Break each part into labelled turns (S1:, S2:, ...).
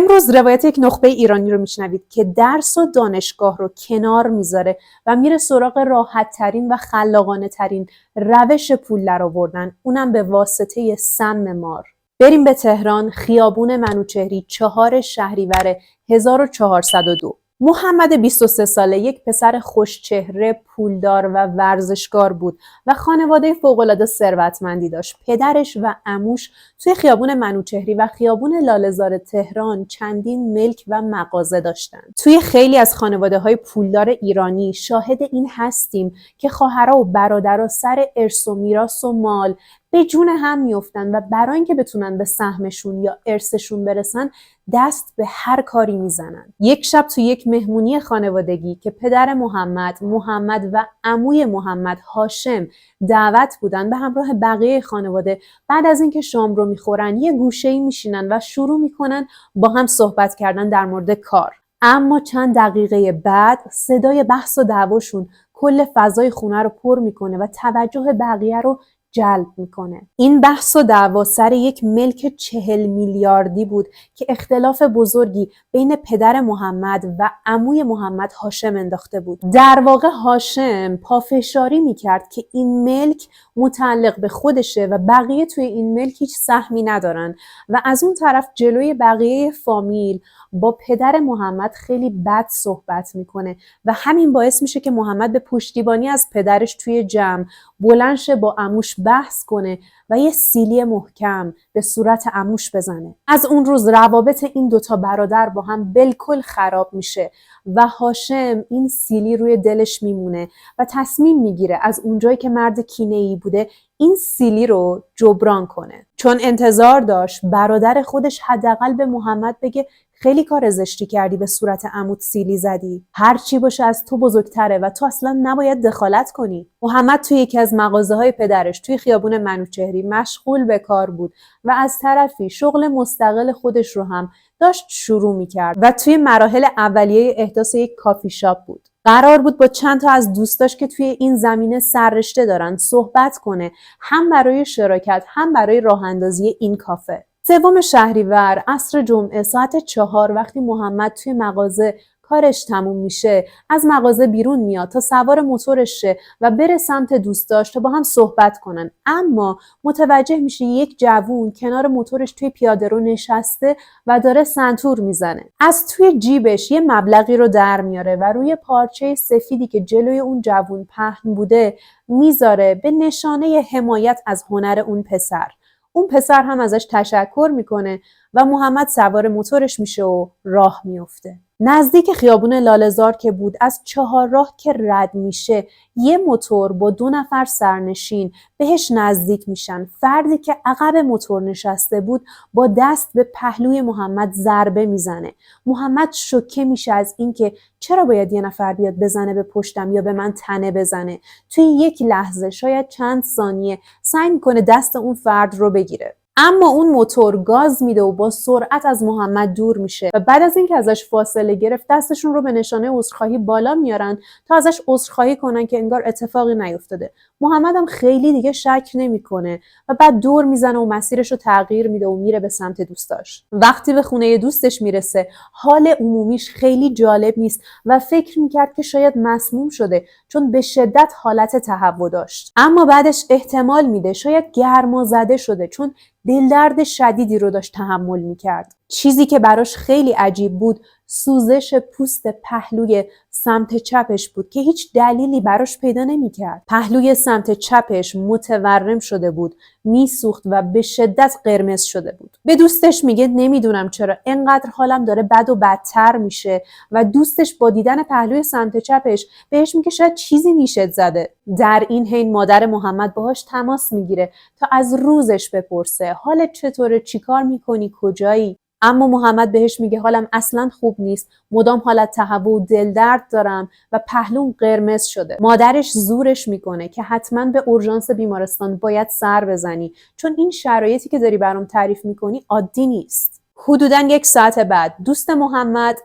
S1: امروز روایت یک نخبه ایرانی رو میشنوید که درس و دانشگاه رو کنار میذاره و میره سراغ راحت ترین و خلاقانه ترین روش پول درآوردن، اونم به واسطه سم مار. بریم به تهران، خیابون منوچهری، 4 شهریور 1402. محمد 23 ساله یک پسر خوشچهره، پولدار و ورزشکار بود و خانواده فوق‌العاده ثروتمندی داشت. پدرش و عموش توی خیابون منوچهری و خیابون لاله‌زار تهران چندین ملک و مغازه داشتند. توی خیلی از خانواده‌های پولدار ایرانی شاهد این هستیم که خواهرها و برادرها سر ارث و میراث و مال به جون هم میافتن و برای اینکه بتونن به سهمشون یا ارثشون برسن دست به هر کاری میزنن. یک شب تو یک مهمونی خانوادگی که پدر محمد و عموی محمد هاشم دعوت بودن به همراه بقیه خانواده، بعد از اینکه شام رو میخورن یه گوشه‌ای میشینن و شروع میکنن با هم صحبت کردن در مورد کار. اما چند دقیقه بعد صدای بحث و دعواشون کل فضای خونه رو پر میکنه و توجه بقیه رو جلب میکنه. این بحث و دعوا سر یک ملک 40 میلیاردی بود که اختلاف بزرگی بین پدر محمد و عموی محمد هاشم انداخته بود. در واقع هاشم پافشاری میکرد که این ملک متعلق به خودشه و بقیه توی این ملک هیچ سهمی ندارن و از اون طرف جلوی بقیه فامیل با پدر محمد خیلی بد صحبت میکنه و همین باعث میشه که محمد به پشتیبانی از پدرش توی جمع بلند شه با عموش بحث کنه و یه سیلی محکم به صورت عموش بزنه. از اون روز روابط این دوتا برادر با هم بالکل خراب میشه و هاشم این سیلی روی دلش میمونه و تصمیم میگیره از اونجایی که مرد کینه‌ای بوده این سیلی رو جبران کنه. چون انتظار داشت برادر خودش حداقل به محمد بگه خیلی کار زشتی کردی، به صورت عموت سیلی زدی، هر چی باشه از تو بزرگتره و تو اصلا نباید دخالت کنی. محمد توی یکی از مغازه‌های پدرش توی خیابون منوچهری مشغول به کار بود و از طرفی شغل مستقل خودش رو هم داشت شروع می‌کرد و توی مراحل اولیه احداث یک کافی شاپ بود. قرار بود با چند تا از دوستاش که توی این زمینه سررشته دارن صحبت کنه، هم برای شراکت هم برای راه اندازی این کافه. 3 شهریور عصر جمعه ساعت 4 وقتی محمد توی مغازه کارش تموم میشه از مغازه بیرون میاد تا سوار موتورش شه و بره سمت دوستاش تا با هم صحبت کنن، اما متوجه میشه یک جوون کنار موتورش توی پیاده‌رو نشسته و داره سنتور میزنه. از توی جیبش یه مبلغی رو در میاره و روی پارچه سفیدی که جلوی اون جوون پهن بوده میذاره به نشانه حمایت از هنر اون پسر. اون پسر هم ازش تشکر میکنه و محمد سوار موتورش میشه و راه میفته. نزدیک خیابون لاله‌زار که بود از 4 راه که رد میشه یه موتور با 2 نفر سرنشین بهش نزدیک میشن. فردی که عقب موتور نشسته بود با دست به پهلوی محمد ضربه میزنه. محمد شوکه میشه از اینکه چرا باید یه نفر بیاد بزنه به پشتم یا به من تنه بزنه. توی یک لحظه شاید چند ثانیه سعی میکنه دست اون فرد رو بگیره، اما اون موتور گاز میده و با سرعت از محمد دور میشه و بعد از اینکه ازش فاصله گرفت دستشون رو به نشانه عذرخواهی بالا میارن تا ازش عذرخواهی کنن که انگار اتفاقی نیفتاده. محمد هم خیلی دیگه شک نمیکنه و بعد دور میزنه و مسیرش رو تغییر میده و میره به سمت دوستاش. وقتی به خونه دوستش میرسه حال عمومیش خیلی جالب نیست و فکر میکرد که شاید مسموم شده چون به شدت حالت تهوع داشت، اما بعدش احتمال میده شاید گرمازده شده چون دلدرد شدیدی رو داشت تحمل میکرد. چیزی که براش خیلی عجیب بود سوزش پوست پهلوی سمت چپش بود که هیچ دلیلی براش پیدا نمیکرد. پهلوی سمت چپش متورم شده بود، میسوخت و به شدت قرمز شده بود. به دوستش میگه نمیدونم چرا انقدر حالم داره بد و بدتر میشه و دوستش با دیدن پهلوی سمت چپش بهش میگه شاید چیزی نیشت زده. در این حین مادر محمد باهاش تماس میگیره تا از روزش بپرسه حالت چطوره، چیکار میکنی، کجایی؟ اما محمد بهش میگه حالم اصلا خوب نیست، مدام حالت تهوع و دلدرد دارم و پهلوم قرمز شده. مادرش زورش میکنه که حتما به اورژانس بیمارستان باید سر بزنی چون این شرایطی که داری برام تعریف میکنی عادی نیست. حدوداً 1 ساعت بعد دوست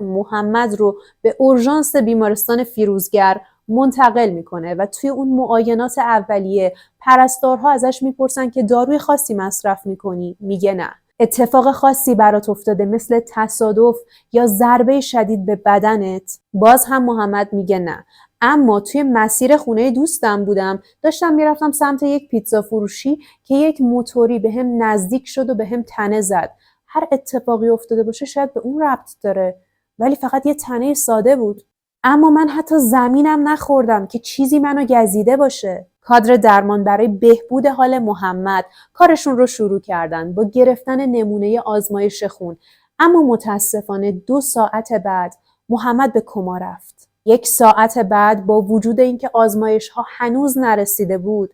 S1: محمد رو به اورژانس بیمارستان فیروزگر منتقل میکنه و توی اون معاینات اولیه پرستارها ازش میپرسن که داروی خاصی مصرف میکنی؟ میگه نه. اتفاق خاصی برات افتاده مثل تصادف یا ضربه شدید به بدنت؟ باز هم محمد میگه نه. اما توی مسیر خونه دوستم بودم، داشتم میرفتم سمت یک پیتزا فروشی که یک موتوری به هم نزدیک شد و به هم تنه زد. هر اتفاقی افتاده باشه شاید به اون ربط داره، ولی فقط یه تنه ساده بود. اما من حتی زمینم نخوردم که چیزی منو گزیده باشه. کادر درمان برای بهبود حال محمد کارشون رو شروع کردن با گرفتن نمونه آزمایش خون. اما متاسفانه 2 ساعت بعد محمد به کما رفت. 1 ساعت بعد با وجود اینکه آزمایش ها هنوز نرسیده بود،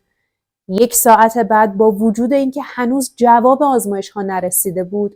S1: 1 ساعت بعد با وجود اینکه هنوز جواب آزمایش ها نرسیده بود،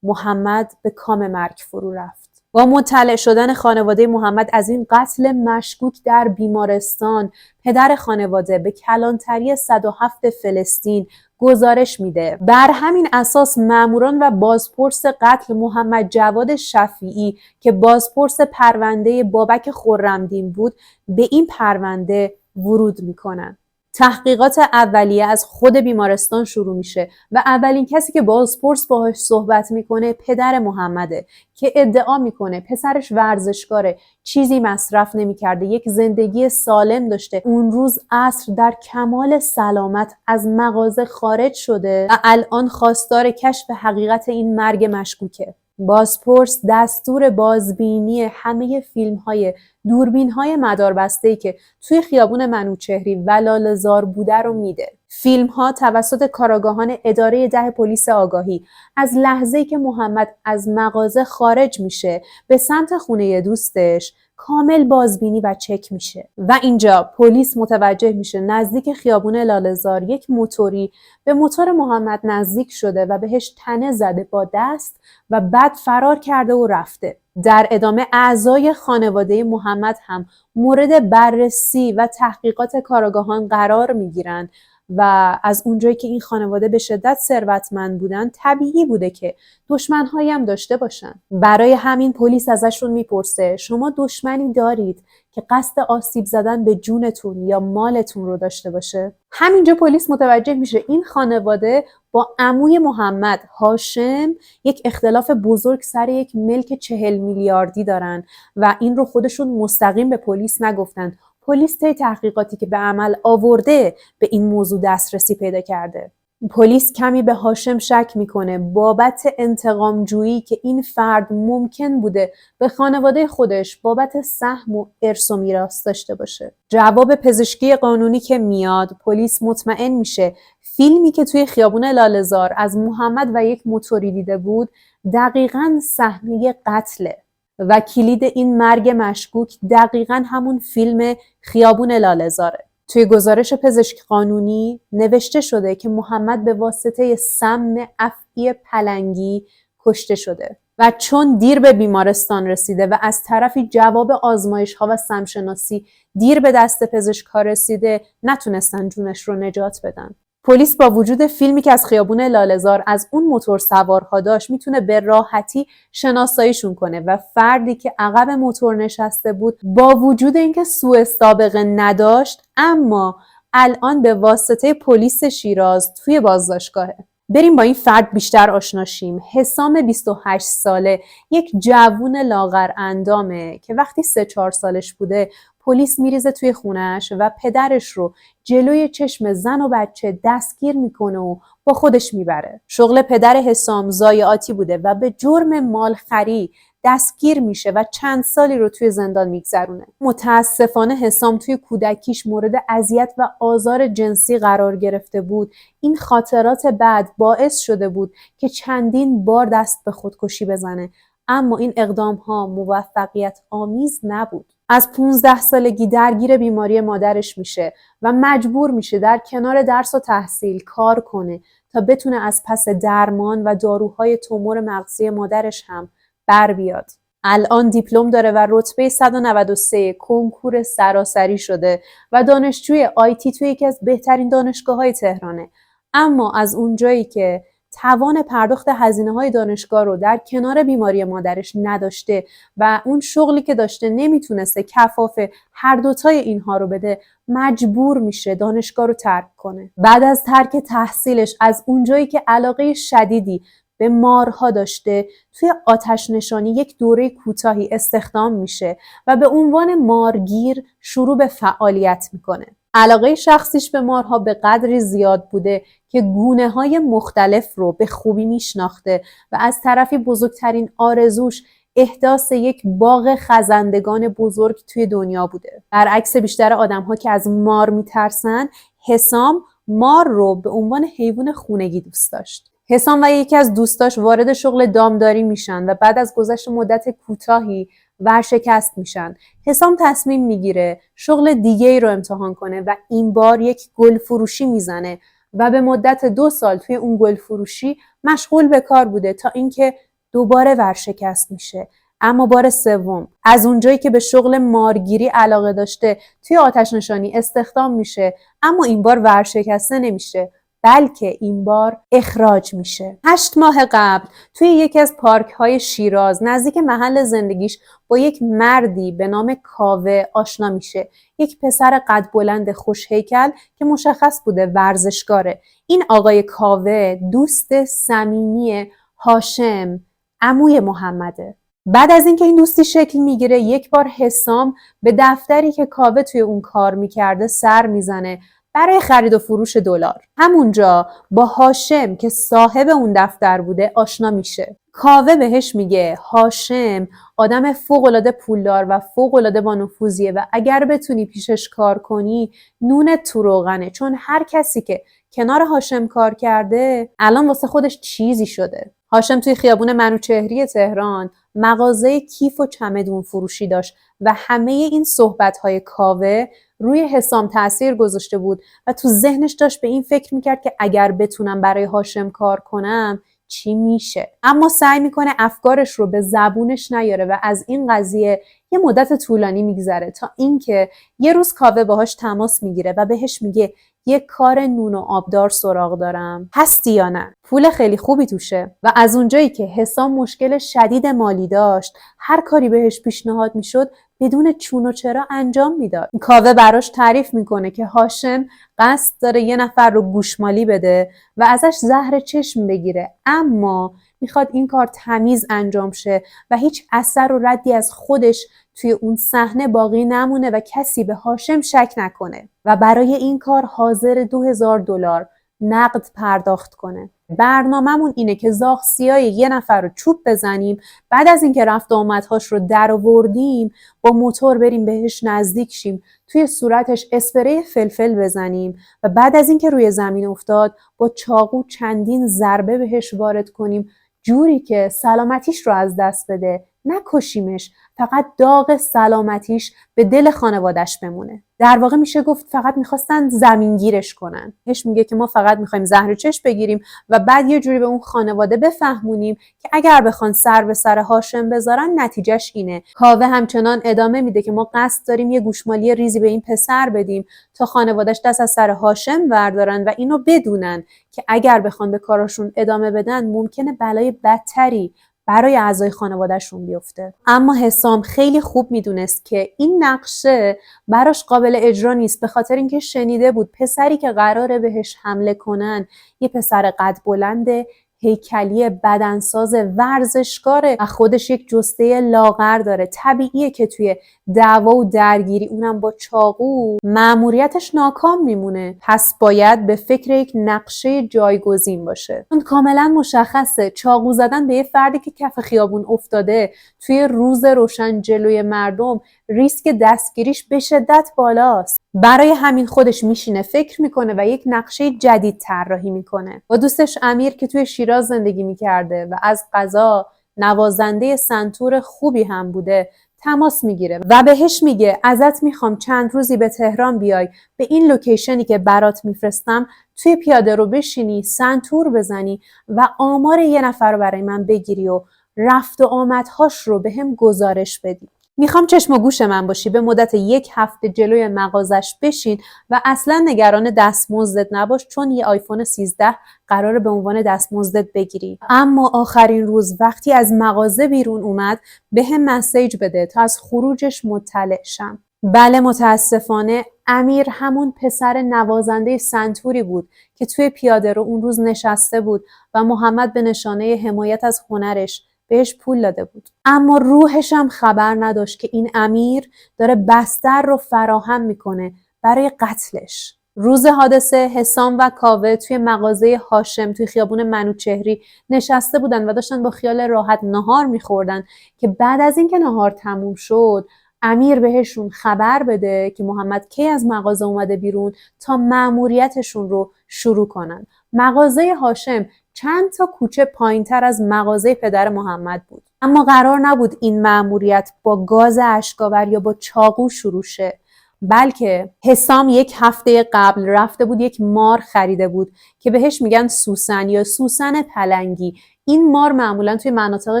S1: محمد به کام مرگ فرو رفت. با مطلع شدن خانواده محمد از این قتل مشکوک در بیمارستان، پدر خانواده به کلانتری 107 فلسطین گزارش میده. بر همین اساس ماموران و بازپرس قتل محمد جواد شفیعی که بازپرس پرونده بابک خرمدین بود، به این پرونده ورود میکنن. تحقیقات اولیه از خود بیمارستان شروع میشه و اولین کسی که بازپرس باهاش صحبت میکنه پدر محمده که ادعا میکنه پسرش ورزشکاره، چیزی مصرف نمیکرده، یک زندگی سالم داشته. اون روز عصر در کمال سلامت از مغازه خارج شده و الان خواستار کشف حقیقت این مرگ مشکوکه. بازپرس دستور بازبینی همه فیلم‌های دوربین‌های مداربسته‌ای که توی خیابون منوچهری و لاله‌زار بوده رو میده. فیلم‌ها توسط کارآگاهان اداره 10 پلیس آگاهی از لحظه‌ای که محمد از مغازه خارج میشه به سمت خونه دوستش کامل بازبینی و چک میشه و اینجا پلیس متوجه میشه نزدیک خیابون لاله‌زار یک موتوری به موتور محمد نزدیک شده و بهش تنه زده با دست و بعد فرار کرده و رفته. در ادامه اعضای خانواده محمد هم مورد بررسی و تحقیقات کارآگاهان قرار میگیرن و از اونجایی که این خانواده به شدت ثروتمند بودن طبیعی بوده که دشمن‌هایی هم داشته باشن. برای همین پلیس ازشون میپرسه شما دشمنی دارید که قصد آسیب زدن به جونتون یا مالتون رو داشته باشه؟ همینجا پلیس متوجه میشه این خانواده با عموی محمد هاشم یک اختلاف بزرگ سر یک ملک 40 میلیاردی دارن و این رو خودشون مستقیم به پلیس نگفتن. پلیس طی تحقیقاتی که به عمل آورده به این موضوع دسترسی پیدا کرده. پلیس کمی به هاشم شک میکنه بابت انتقام جویی که این فرد ممکن بوده به خانواده خودش بابت سهم و ارث و میراث داشته باشه. جواب پزشکی قانونی که میاد پلیس مطمئن میشه فیلمی که توی خیابون لاله‌زار از محمد و یک موتوری دیده بود دقیقاً صحنه قتله و کلید این مرگ مشکوک دقیقاً همون فیلم خیابون لاله‌زاره. توی گزارش پزشک قانونی نوشته شده که محمد به واسطه سم افعی پلنگی کشته شده و چون دیر به بیمارستان رسیده و از طرفی جواب آزمایش‌ها و سمشناسی دیر به دست پزشک‌ها رسیده نتونستن جونش رو نجات بدن. پلیس با وجود فیلمی که از خیابون لاله‌زار از اون موتور سوارها داشت میتونه به راحتی شناساییشون کنه و فردی که عقب موتور نشسته بود با وجود اینکه سوء سابقه نداشت اما الان به واسطه پلیس شیراز توی بازداشتگاهه. بریم با این فرد بیشتر آشنا شیم. حسام 28 ساله یک جوون لاغر اندامه که وقتی 3-4 سالش بوده پلیس میریزه توی خونش و پدرش رو جلوی چشم زن و بچه دستگیر میکنه و با خودش میبره. شغل پدر حسام ضایعاتی بوده و به جرم مالخری دستگیر میشه و چند سالی رو توی زندان میگذرونه. متاسفانه حسام توی کودکیش مورد اذیت و آزار جنسی قرار گرفته بود. این خاطرات بد باعث شده بود که چندین بار دست به خودکشی بزنه، اما این اقدام ها موفقیت آمیز نبود. از 15 سالگی درگیر بیماری مادرش میشه و مجبور میشه در کنار درس و تحصیل کار کنه تا بتونه از پس درمان و داروهای تومور مغزی مادرش هم بر بیاد. الان دیپلم داره و رتبه 193 کنکور سراسری شده و دانشجوی آیتی توی یکی از بهترین دانشگاه‌های تهرانه. اما از اونجایی که توان پرداخت هزینه‌های دانشگاه رو در کنار بیماری مادرش نداشته و اون شغلی که داشته نمیتونسته کفاف هر دوتای اینها رو بده، مجبور میشه دانشگاه رو ترک کنه. بعد از ترک تحصیلش از اونجایی که علاقه شدیدی به مارها داشته توی آتش نشانی یک دوره کوتاهی استخدام میشه و به عنوان مارگیر شروع به فعالیت میکنه. علاقه شخصیش به مارها به قدری زیاد بوده که گونه‌های مختلف رو به خوبی میشناخته و از طرفی بزرگترین آرزوش احداث یک باغ خزندگان بزرگ توی دنیا بوده. برعکس بیشتر آدم‌ها که از مار میترسن، حسام مار رو به عنوان حیوان خونگی دوست داشت. حسام و یکی از دوستاش وارد شغل دامداری میشن و بعد از گذشت مدت کوتاهی ورشکست میشن. حسام تصمیم میگیره شغل دیگه ای رو امتحان کنه و این بار یک گل فروشی میزنه و به مدت 2 سال توی اون گل فروشی مشغول به کار بوده تا اینکه دوباره ورشکست میشه. اما بار سوم از اونجایی که به شغل مارگیری علاقه داشته توی آتش نشانی استخدام میشه، اما این بار ورشکسته نمیشه، بلکه این بار اخراج میشه. 8 ماه قبل توی یکی از پارک های شیراز نزدیک محل زندگیش با یک مردی به نام کاوه آشنا میشه. یک پسر قد بلند خوش هیکل که مشخص بوده ورزشکاره. این آقای کاوه دوست صمیمی هاشم، عموی محمده. بعد از اینکه این دوستی شکل میگیره، یک بار حسام به دفتری که کاوه توی اون کار میکرده سر میزنه برای خرید و فروش دلار. همونجا با هاشم که صاحب اون دفتر بوده آشنا میشه. کاوه بهش میگه هاشم آدم فوق‌العاده پولدار و فوق‌العاده با نفوذیه و اگر بتونی پیشش کار کنی نونت تو روغنه، چون هر کسی که کنار هاشم کار کرده الان واسه خودش چیزی شده. هاشم توی خیابون منوچهری تهران مغازه کیف و چمدون فروشی داشت و همه این صحبت‌های کاوه روی حسام تأثیر گذاشته بود و تو ذهنش داشت به این فکر میکرد که اگر بتونم برای هاشم کار کنم چی میشه. اما سعی میکنه افکارش رو به زبونش نیاره و از این قضیه یه مدت طولانی میگذره تا اینکه یه روز کاوه باهاش تماس میگیره و بهش میگه یه کار نون و آبدار سراغ دارم، هستی یا نه؟ پول خیلی خوبی توشه. و از اونجایی که حسام مشکل شدید مالی داشت، هر کاری بهش پیشنهاد میشد بدون چون و چرا انجام میداد. کاوه براش تعریف میکنه که هاشم قصد داره یه نفر رو گوشمالی بده و ازش زهر چشم بگیره، اما میخواد این کار تمیز انجام شه و هیچ اثر و ردی از خودش توی اون صحنه باقی نمونه و کسی به هاشم شک نکنه و برای این کار حاضر $2000 نقد پرداخت کنه. برنامه‌مون اینه که زاغ سیای یه نفر رو چوب بزنیم، بعد از اینکه رفت و آمدهاش رو در آوردیم با موتور بریم بهش نزدیک شیم، توی صورتش اسپری فلفل بزنیم و بعد از اینکه روی زمین افتاد با چاقو چندین ضربه بهش وارد کنیم جوری که سلامتیش رو از دست بده، نکشیمش، فقط داغ سلامتیش به دل خانوادش بمونه. در واقع میشه گفت فقط میخواستن زمینگیرش کنن. هش میگه که ما فقط میخوایم زهر چشم بگیریم و بعد یه جوری به اون خانواده بفهمونیم که اگر بخوان سر به سر هاشم بذارن نتیجهش اینه. کاوه همچنان ادامه میده که ما قصد داریم یه گوشمالی ریزی به این پسر بدیم تا خانواده‌اش دست از سر هاشم بردارن و اینو بدونن که اگر بخوان به کاراشون ادامه بدن ممکنه بلای بدتری برای اعضای خانوادهشون بیفته. اما حسام خیلی خوب میدونست که این نقشه براش قابل اجرا نیست، به خاطر اینکه شنیده بود پسری که قراره بهش حمله کنن یه پسر قد بلنده، هیکلی، بدنساز، ورزشکاره و خودش یک جثه لاغر داره. طبیعیه که توی دعوا و درگیری، اونم با چاقو، مأموریتش ناکام میمونه. پس باید به فکر یک نقشه جایگزین باشه. اون کاملا مشخصه چاقو زدن به یه فردی که کف خیابون افتاده توی روز روشن جلوی مردم ریسک دستگیریش به شدت بالاست. برای همین خودش میشینه فکر میکنه و یک نقشه جدید طراحی میکنه. با دوستش امیر که توی شیراز زندگی میکرده و از قضا نوازنده سنتور خوبی هم بوده تماس میگیره و بهش میگه ازت میخوام چند روزی به تهران بیای، به این لوکیشنی که برات میفرستم توی پیاده رو بشینی، سنتور بزنی و آمار یه نفر رو برای من بگیری و رفت و آمدهاش رو به هم گزارش بدی. میخوام چشم و گوش من باشی، به مدت 1 هفته جلوی مغازش بشین و اصلا نگران دستمزدت نباش، چون یه آیفون 13 قراره به عنوان دستمزدت بگیری. اما آخرین روز وقتی از مغازه بیرون اومد به هم مسیج بده تا از خروجش مطلع شم. بله متاسفانه امیر همون پسر نوازنده سنتوری بود که توی پیاده رو اون روز نشسته بود و محمد به نشانه حمایت از هنرش بهش پول داده بود. اما روحش هم خبر نداشت که این امیر داره بستر رو فراهم میکنه برای قتلش. روز حادثه حسام و کاوه توی مغازه هاشم توی خیابون منوچهری نشسته بودن و داشتن با خیال راحت نهار میخوردن که بعد از اینکه نهار تموم شد امیر بهشون خبر بده که محمد کی از مغازه اومده بیرون تا مأموریتشون رو شروع کنن. مغازه هاشم چند تا کوچه پایینتر از مغازه پدر محمد بود. اما قرار نبود این مأموریت با گاز اشک‌آور یا با چاقو شروع شه، بلکه حسام یک هفته قبل رفته بود یک مار خریده بود که بهش میگن سوسن یا سوسن پلنگی. این مار معمولا توی مناطق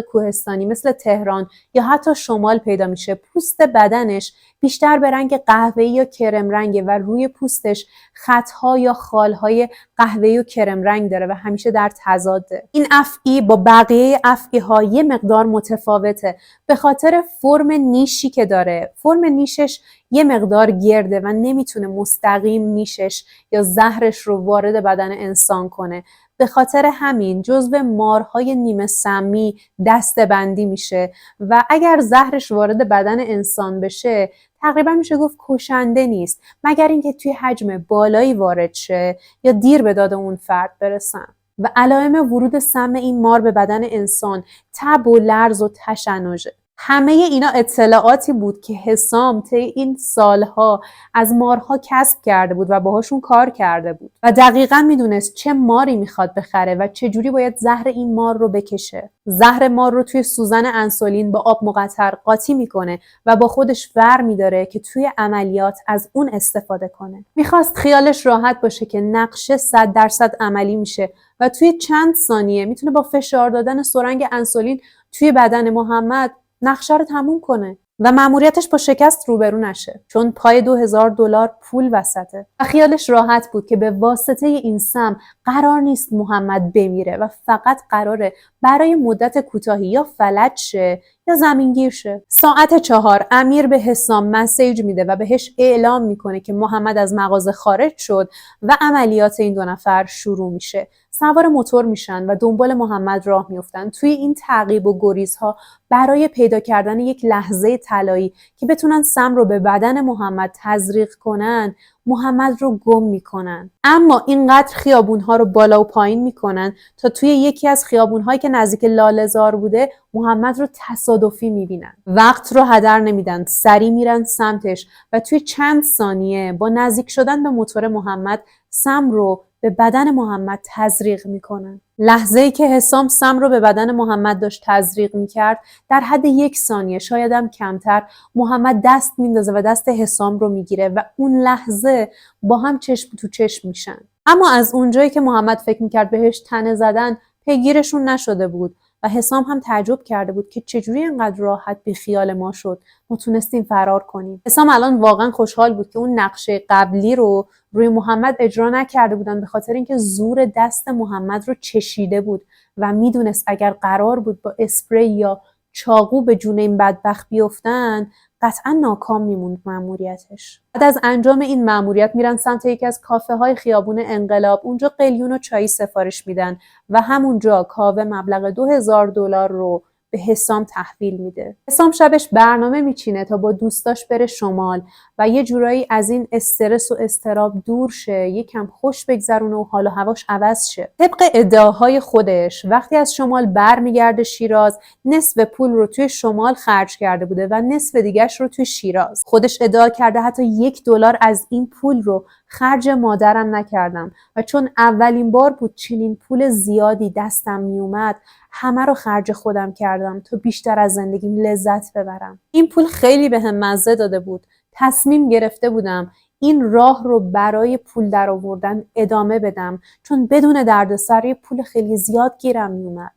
S1: کوهستانی مثل تهران یا حتی شمال پیدا میشه. پوست بدنش بیشتر به رنگ قهوه‌ای یا کرم رنگه و روی پوستش خطها یا خالهای قهوه‌ای و کرم رنگ داره و همیشه در تضاده. این افعی با بقیه افعی‌ها یه مقدار متفاوته به خاطر فرم نیشی که داره. فرم نیشش یه مقدار گرده و نمیتونه مستقیم نیشش یا زهرش رو وارد بدن انسان کنه. به خاطر همین جزو مارهای نیمه سمی دسته‌بندی میشه و اگر زهرش وارد بدن انسان بشه تقریبا میشه گفت کشنده نیست، مگر اینکه توی حجم بالایی وارد شه یا دیر به داد اون فرد برسن. و علائم ورود سم این مار به بدن انسان تب و لرز و تشنجه. همه اینا اطلاعاتی بود که حسام طی این سالها از مارها کسب کرده بود و باهاشون کار کرده بود و دقیقاً میدونست چه ماری میخواد بخره و چه جوری باید زهر این مار رو بکشه. زهر مار رو توی سوزن انسولین با آب مقطر قاطی میکنه و با خودش ور میداره که توی عملیات از اون استفاده کنه. میخواست خیالش راحت باشه که نقشه 100% عملی میشه و توی چند ثانیه میتونه با فشار دادن سرنگ انسولین توی بدن محمد نقشه رو تموم کنه و مأموریتش با شکست روبرو نشه، چون پای $2000 پول وسطه و خیالش راحت بود که به واسطه این سم قرار نیست محمد بمیره و فقط قراره برای مدت کوتاهی یا فلج شه یا زمینگیر شه. ساعت 4 امیر به حسام مسیج میده و بهش اعلام میکنه که محمد از مغازه خارج شد و عملیات این دو نفر شروع میشه. سوار موتور میشن و دنبال محمد راه میافتن. توی این تعقیب و گریزها برای پیدا کردن یک لحظه طلایی که بتونن سم رو به بدن محمد تزریق کنن، محمد رو گم میکنن. اما اینقدر خیابونها رو بالا و پایین میکنن تا توی یکی از خیابونهایی که نزدیک لاله‌زار بوده محمد رو تصادفی میبینن. وقت رو هدر نمیدن، سری میرن سمتش و توی چند ثانیه با نزدیک شدن به موتور محمد سم رو به بدن محمد تزریق میکنن. لحظه‌ای که حسام سم رو به بدن محمد داشت تزریق میکرد، در حد 1 ثانیه شاید هم کمتر محمد دست میندازه و دست حسام رو میگیره و اون لحظه با هم چشم تو چشم میشن. اما از اونجایی که محمد فکر میکرد بهش تنه زدن پیگیرشون نشده بود و حسام هم تعجب کرده بود که چجوری اینقدر راحت بی خیال ما شد، ما تونستیم فرار کنیم. حسام الان واقعا خوشحال بود که اون نقشه قبلی رو روی محمد اجرا نکرده بودن، به خاطر اینکه زور دست محمد رو چشیده بود و میدونست اگر قرار بود با اسپری یا چاقو به جون این بدبخت بیفتن قطعا ناکام میموند مأموریتش. بعد از انجام این مأموریت میرن سمت یکی از کافه های خیابون انقلاب. اونجا قلیون و چایی سفارش میدن و همونجا کاوه مبلغ $2000 رو به حسام تحویل میده. حسام شبش برنامه میچینه تا با دوستاش بره شمال و یه جورایی از این استرس و اضطراب دور شه، یکم خوش بگذرونه و حال و هواش عوض شه. طبق ادعاهای خودش وقتی از شمال برمیگرده شیراز، نصف پول رو توی شمال خرج کرده بوده و نصف دیگه‌اش رو توی شیراز. خودش ادعا کرده حتی $1 از این پول رو خرج مادرم نکردم و چون اولین بار بود چنین پول زیادی دستم میومد، همه رو خرج خودم کردم تا بیشتر از زندگیم لذت ببرم. این پول خیلی بهم مزه داده بود. تصمیم گرفته بودم این راه رو برای پول درآوردن ادامه بدم، چون بدون دردسر یه پول خیلی زیاد گیرم میومد.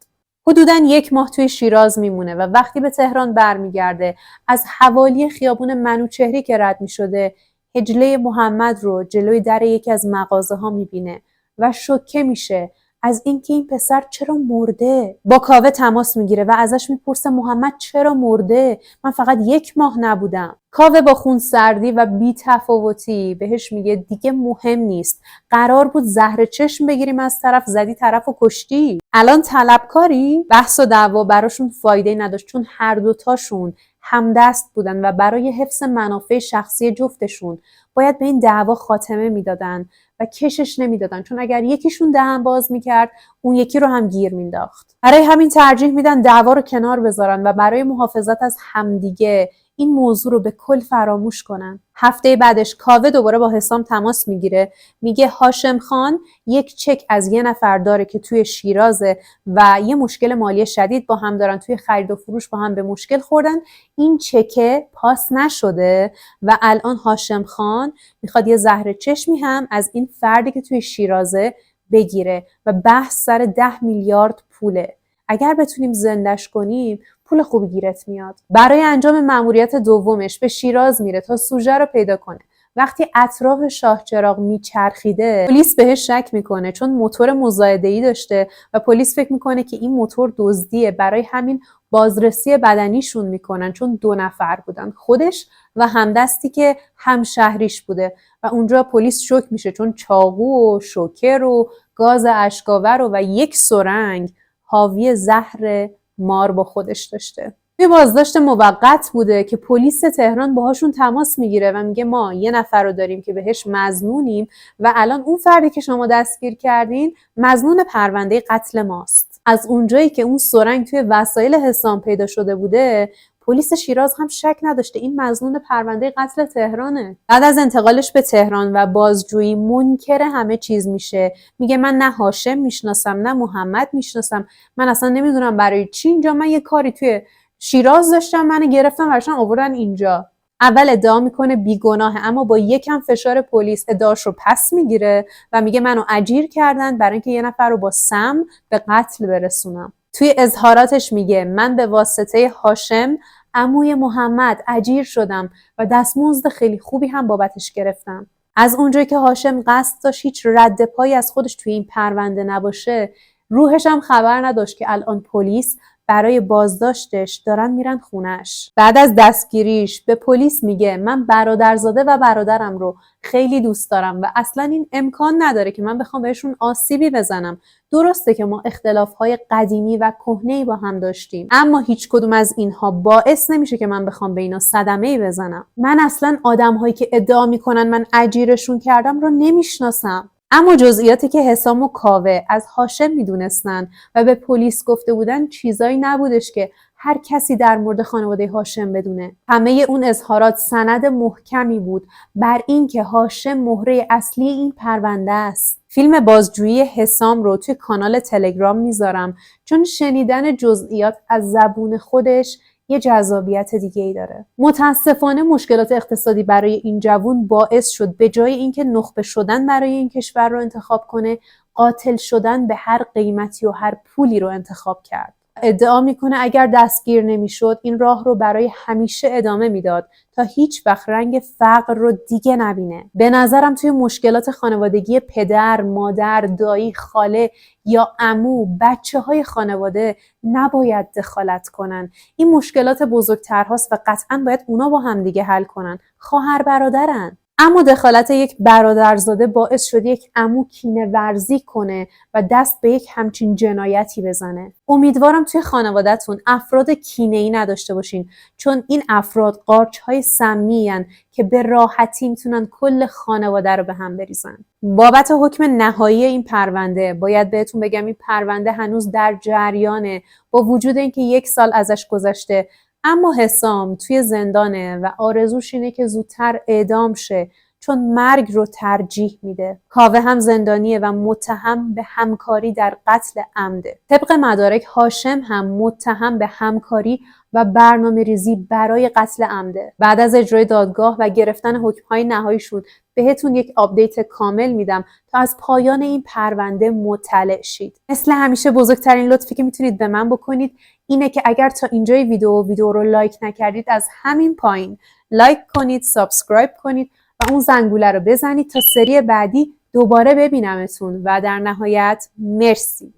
S1: حدوداً 1 ماه توی شیراز میمونه و وقتی به تهران برمیگرده از حوالی خیابون منوچهری که رد میشده هجله محمد رو جلوی در یکی از مغازه ها میبینه و شوکه میشه از اینکه این پسر چرا مرده. با کاوه تماس میگیره و ازش میپرسه محمد چرا مرده؟ من فقط 1 ماه نبودم. کاوه با خونسردی و بی‌تفاوتی بهش میگه دیگه مهم نیست، قرار بود زهر چشم بگیریم از طرف، زدی طرف و کشتی، الان طلبکاری؟ بحث و دعوا براشون فایده نداشت، چون هر دوتاشون همدست بودن و برای حفظ منافع شخصی جفتشون باید به این دعوا خاتمه میدادن و کشش نمیدادن، چون اگر یکیشون دهن باز میکرد اون یکی رو هم گیر مینداخت. برای همین ترجیح میدن دعوا رو کنار بذارن و برای محافظت از همدیگه این موضوع رو به کل فراموش کنن. هفته بعدش کاوه دوباره با حسام تماس میگیره، میگه هاشم خان یک چک از یه نفر داره که توی شیرازه و یه مشکل مالی شدید با هم دارن، توی خرید و فروش با هم به مشکل خوردن، این چکه پاس نشده و الان هاشم خان میخواد یه زهر چشمی هم از این فردی که توی شیرازه بگیره و بحث سر 10 میلیارد پوله. اگر بتونیم زندش کنیم پول خوبی گیرت میاد. برای انجام مأموریت دومش به شیراز میره تا سوژه رو پیدا کنه. وقتی اطراف شاه چراغ میچرخیده پلیس بهش شک میکنه، چون موتور مزایده‌ای داشته و پلیس فکر میکنه که این موتور دزدیه. برای همین بازرسی بدنیشون میکنن، چون 2 نفر بودن، خودش و همدستی که همشهریش بوده و اونجا پلیس شوک میشه، چون چاقو و شوکر و گاز اشکاور و یک سرنگ حاوی زهر مار با خودش داشته. توی بازداشت موقت بوده که پلیس تهران باهاشون تماس میگیره و میگه ما یه نفر رو داریم که بهش مظنونیم و الان اون فردی که شما دستگیر کردین مظنون پرونده قتل ماست. از اونجایی که اون سرنگ توی وسایل حسام پیدا شده بوده، پلیس شیراز هم شک نداشته این مظنون پرونده قتل تهرانه. بعد از انتقالش به تهران و بازجویی منکر همه چیز میشه، میگه من نه هاشم میشناسم نه محمد میشناسم، من اصلا نمیدونم برای چی اینجا، من یه کاری توی شیراز داشتم، منو گرفتن ورشن آوردن اینجا. اول ادعا میکنه بیگناهه، اما با یکم فشار پلیس ادعاش رو پس میگیره و میگه منو اجیر کردن برای اینکه یه نفر رو با سم به قتل برسونم. توی اظهاراتش میگه من به واسطه هاشم عموی محمد اجیر شدم و دستمزد خیلی خوبی هم بابتش گرفتم. از اونجایی که هاشم قصد داشت هیچ رد پایی از خودش توی این پرونده نباشه، روحش هم خبر نداشت که الان پلیس برای بازداشتش دارن میرن خونش. بعد از دستگیریش به پلیس میگه من برادرزاده و برادرم رو خیلی دوست دارم و اصلا این امکان نداره که من بخوام بهشون آسیبی بزنم. درسته که ما اختلافهای قدیمی و کهنه‌ای با هم داشتیم، اما هیچ کدوم از اینها باعث نمیشه که من بخوام به اینا صدمه‌ای بزنم. من اصلا آدم‌هایی که ادعا میکنن من اجیرشون کردم رو نمیشناسم. اما جزئیاتی که حسام و کاوه از هاشم میدونستن و به پلیس گفته بودن چیزایی نبودش که هر کسی در مورد خانواده هاشم بدونه. همه اون اظهارات سند محکمی بود بر این که هاشم مهره اصلی این پرونده است. فیلم بازجویی حسام رو توی کانال تلگرام میذارم، چون شنیدن جزئیات از زبون خودش یه جذابیت دیگه ای داره. متاسفانه مشکلات اقتصادی برای این جوون باعث شد به جای اینکه نخبه شدن برای این کشور رو انتخاب کنه، قاتل شدن به هر قیمتی و هر پولی رو انتخاب کرد. ادعا میکنه اگر دستگیر نمیشد این راه رو برای همیشه ادامه میداد تا هیچ وقت رنگ فقر رو دیگه نبینه. به نظرم توی مشکلات خانوادگی پدر، مادر، دایی، خاله یا عمو، بچه‌های خانواده نباید دخالت کنن. این مشکلات بزرگترهاست و قطعاً باید اونا با هم دیگه حل کنن. خواهر برادرن. اما دخالت یک برادرزاده باعث شد یک عمو کینه ورزی کنه و دست به یک همچین جنایتی بزنه. امیدوارم توی خانواده‌تون افراد کینه‌ای نداشته باشین، چون این افراد قارچ‌های سمی هستن که به راحتی میتونن کل خانواده رو به هم بریزن. بابت حکم نهایی این پرونده باید بهتون بگم این پرونده هنوز در جریانه، با وجود اینکه 1 سال ازش گذشته، اما حسام توی زندانه و آرزوش اینه که زودتر اعدام شه، چون مرگ رو ترجیح میده. کاوه هم زندانیه و متهم به همکاری در قتل عمده. طبق مدارک هاشم هم متهم به همکاری و برنامه ریزی برای قتل عمده. بعد از اجرای دادگاه و گرفتن حکم‌های نهاییشون بهتون یک آپدیت کامل میدم تا از پایان این پرونده مطلع شید. مثل همیشه بزرگترین لطفی که میتونید به من بکنید اینه که اگر تا اینجای ویدیو رو لایک نکردید از همین پایین لایک کنید، سابسکرایب کنید و اون زنگوله رو بزنید تا سری بعدی دوباره ببینمتون و در نهایت مرسی.